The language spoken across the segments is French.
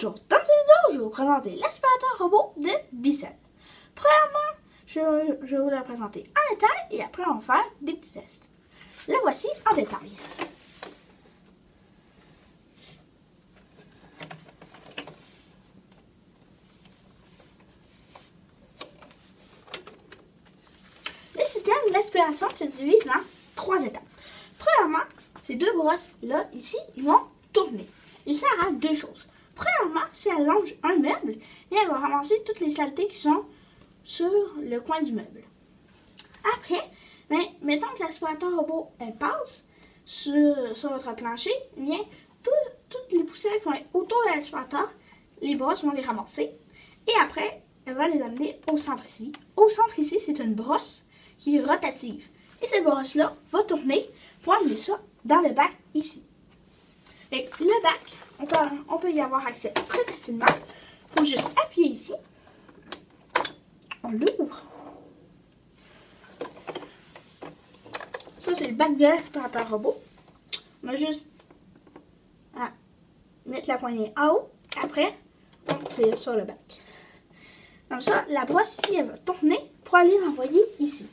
Bonjour, dans cette vidéo, je vais vous présenter l'aspirateur robot de Bissell. Premièrement, je vais vous le présenter en détail et après on va faire des petits tests. La voici en détail. Le système d'aspiration se divise en 3 étapes. Premièrement, ces 2 brosses là, ici, ils vont tourner. Il sert à 2 choses. Premièrement, si elle longe un meuble, elle va ramasser toutes les saletés qui sont sur le coin du meuble. Après, mettons que l'aspirateur robot elle passe sur votre plancher, bien, toutes les poussières qui vont être autour de l'aspirateur, les brosses vont les ramasser. Et après, elle va les amener au centre ici. Au centre ici, c'est une brosse qui est rotative. Et cette brosse-là va tourner pour amener ça dans le bac ici. Et le bac, on peut y avoir accès très facilement. Il faut juste appuyer ici. On l'ouvre. Ça, c'est le bac de l'aspirateur robot. On a juste à mettre la poignée en haut. Après, on tire sur le bac. Comme ça, la brosse ici, elle va tourner pour aller l'envoyer ici.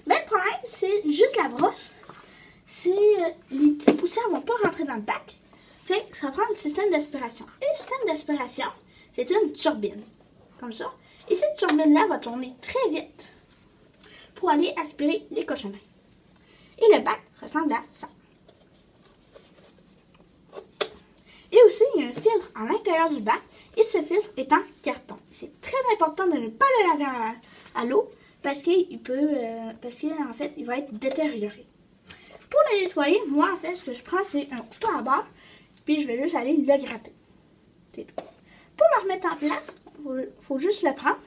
Mais le problème, c'est juste la brosse. Les petites poussières ne vont pas rentrer dans le bac. Fait que ça va prendre le système d'aspiration. Et le système d'aspiration, c'est une turbine. Comme ça. Et cette turbine-là va tourner très vite pour aller aspirer les cochonneries. Et le bac ressemble à ça. Et aussi, il y a un filtre à l'intérieur du bac. Et ce filtre est en carton. C'est très important de ne pas le laver à l'eau parce qu'en fait, il va être détérioré. Pour le nettoyer, moi, en fait, ce que je prends, c'est un couteau à barre. Puis, je vais juste aller le gratter. C'est tout. Pour le remettre en place, il faut juste le prendre.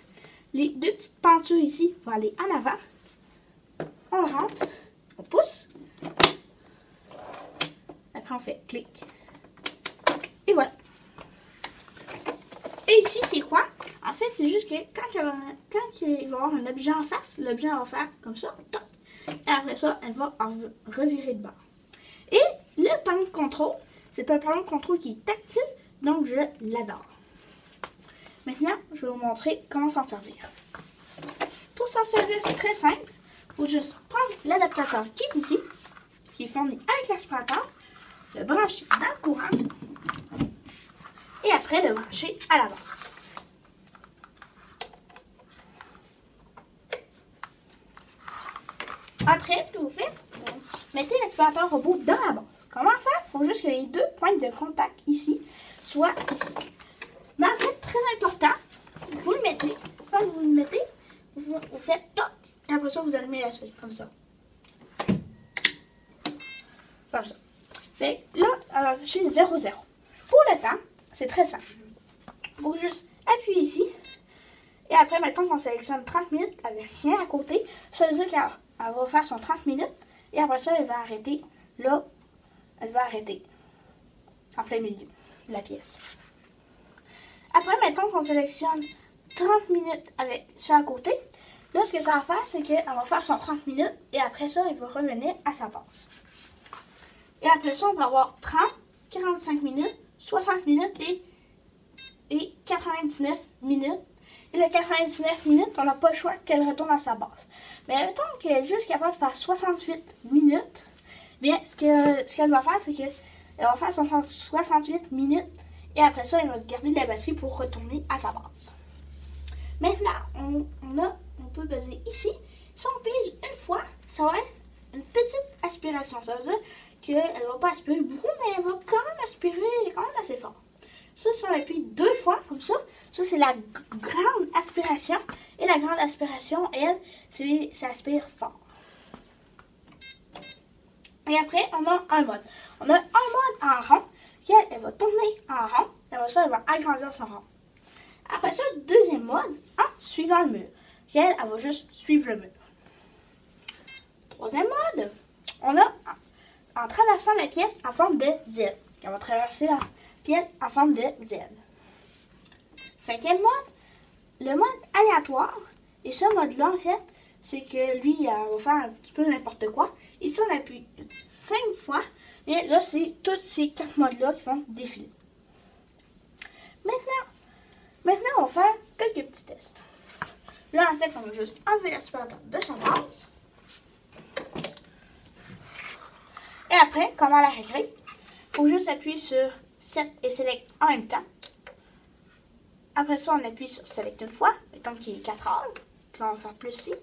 Les 2 petites pentures ici vont aller en avant. On le rentre. On pousse. Après, on fait clic. Et voilà. Et ici, c'est quoi? En fait, c'est juste que quand il va y avoir un objet en face, l'objet va faire comme ça. Toc. Et après ça, elle va revirer de bord. Et le panneau de contrôle, c'est un panneau de contrôle qui est tactile, donc je l'adore. Maintenant, je vais vous montrer comment s'en servir. Pour s'en servir, c'est très simple. Il faut juste prendre l'adaptateur qui est ici, qui est fourni avec l'aspirateur, le brancher dans le courant et après le brancher à la base. Après, ce que vous faites, mettez l'aspirateur robot dans la base. Comment faire? Il faut juste que les 2 pointes de contact ici soient ici. Mais en fait, très important, vous le mettez. Quand vous le mettez, vous faites toc. Et après ça, vous allumez la souris. Comme ça. Comme ça. Et là, elle va afficher 0,0. Pour le temps, c'est très simple. Il faut juste appuyer ici. Et après, maintenant qu'on sélectionne 30 minutes avec rien à côté, ça veut dire qu'elle va faire son 30 minutes. Et après ça, elle va arrêter là. Elle va arrêter en plein milieu de la pièce. Après, maintenant qu'on sélectionne 30 minutes avec ça à côté, là, ce que ça va faire, c'est qu'elle va faire son 30 minutes et après ça, elle va revenir à sa base. Et après ça, on va avoir 30, 45 minutes, 60 minutes et 99 minutes. Et le 99 minutes, on n'a pas le choix qu'elle retourne à sa base. Mais mettons qu'elle est juste capable de faire 68 minutes. Bien, ce qu'elle va faire, c'est qu'elle va faire son 68 minutes et après ça, elle va garder de la batterie pour retourner à sa base. Maintenant, on peut peser ici. Si on pèse une fois, ça va être une petite aspiration. Ça veut dire qu'elle ne va pas aspirer beaucoup, mais elle va quand même aspirer quand même assez fort. Ça, si on appuie 2 fois, comme ça, c'est la grande aspiration. Et la grande aspiration, elle, ça aspire fort. Et après, on a un mode. On a un mode en rond, elle va tourner en rond, et après ça, elle va agrandir son rond. Après ça, deuxième mode, en suivant le mur. Elle va juste suivre le mur. Troisième mode, on a en traversant la pièce en forme de Z. Elle va traverser la pièce en forme de Z. Cinquième mode, le mode aléatoire. Et ce mode-là, en fait, c'est que lui, il va faire un petit peu n'importe quoi. Et si on appuie 5 fois, et là, c'est tous ces 4 modes-là qui vont défiler. Là, en fait, on va juste enlever l'aspirateur de sa base. Et après, comment la régler? Il faut juste appuyer sur Set et Select en même temps. Après ça, on appuie sur Select une fois. Mettons qu'il est 4 heures. Puis là, on va faire plus ici.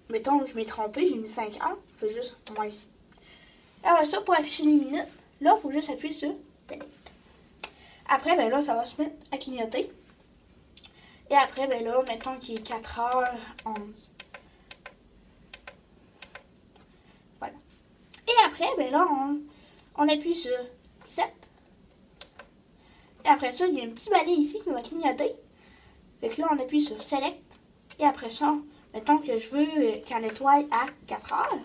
Mettons que je m'ai trompé, j'ai mis 5 heures. Il faut juste voir ici. Et après ça, pour afficher les minutes, là, il faut juste appuyer sur Select. Après, ben là, ça va se mettre à clignoter. Et après, ben là, mettons qu'il est 4h11. Voilà. Et après, ben là, on appuie sur 7. Et après ça, il y a un petit balai ici qui va clignoter. Fait que là, on appuie sur Select. Et après ça, mettons que je veux qu'elle nettoie à 4 heures.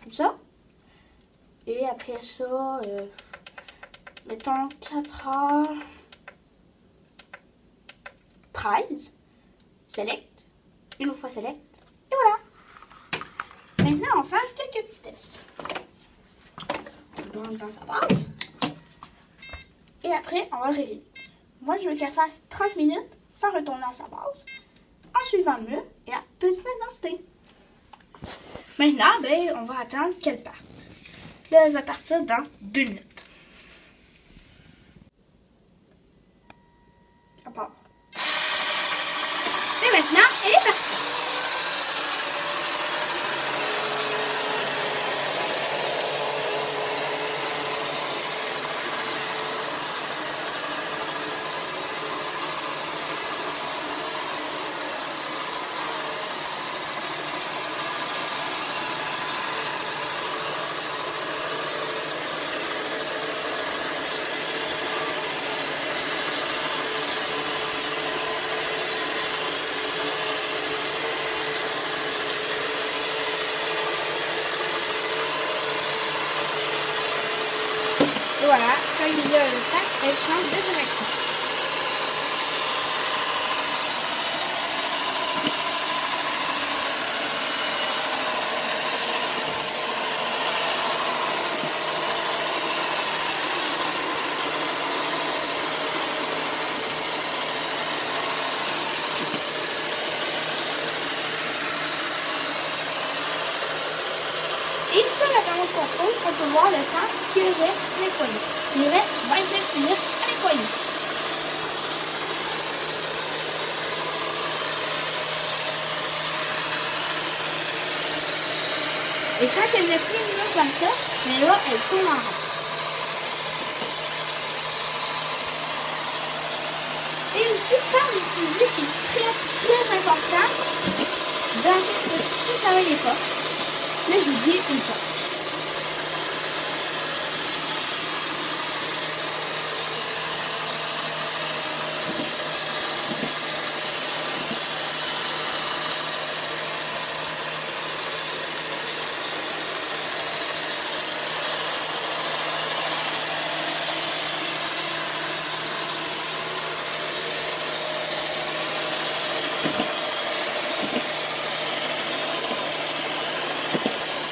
Comme ça. Et après ça, mettons 4h13. Select. Une fois Select. Et voilà. Maintenant, on va faire quelques petits tests. On rentre dans sa base. Et après, on va le régler. Moi, je veux qu'elle fasse 30 minutes sans retourner à sa base. En suivant le mur et à petite intensité. Maintenant, ben, on va attendre qu'elle parte. Là, elle va partir dans 2 minutes. On part. Et maintenant, elle est partie. Voilà, quand il y a le sac, elle change de direction. Et sur la panneau de contrôle, on peut voir le temps qu'il reste à nettoyer. Il reste 29 minutes à nettoyer. Et quand elle a pris une minute comme ça, mais là, elle tourne en rond. Et aussi, quand l'utiliser, c'est très important de tout fermer les portes. Là, j'ai oublié une porte.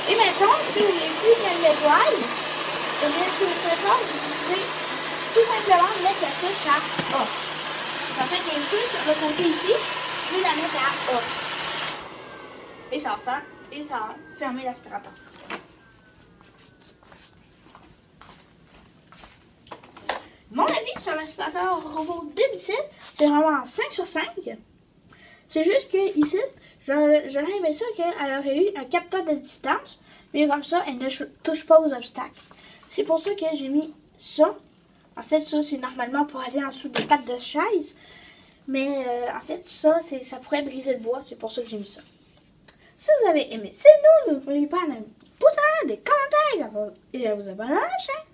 Et maintenant, si vous voulez plus qu'elle nettoie, et bien ce que vous pouvez faire, vous pouvez tout simplement mettre la switch à off. En fait, il y a une switch sur le côté ici, je vais la mettre à off. Et ça va fermer l'aspirateur. Mon avis sur l'aspirateur robot de Bicep, c'est vraiment 5 sur 5. C'est juste que ici, j'aurais aimé ça qu'elle aurait eu un capteur de distance, mais comme ça, elle ne touche pas aux obstacles. C'est pour ça que j'ai mis ça. En fait, ça, c'est normalement pour aller en dessous des pattes de chaise. Mais en fait, ça pourrait briser le bois. C'est pour ça que j'ai mis ça. Si vous avez aimé cette vidéo, n'oubliez pas de mettre un pouce en l'air, des commentaires et à vous abonner à la chaîne.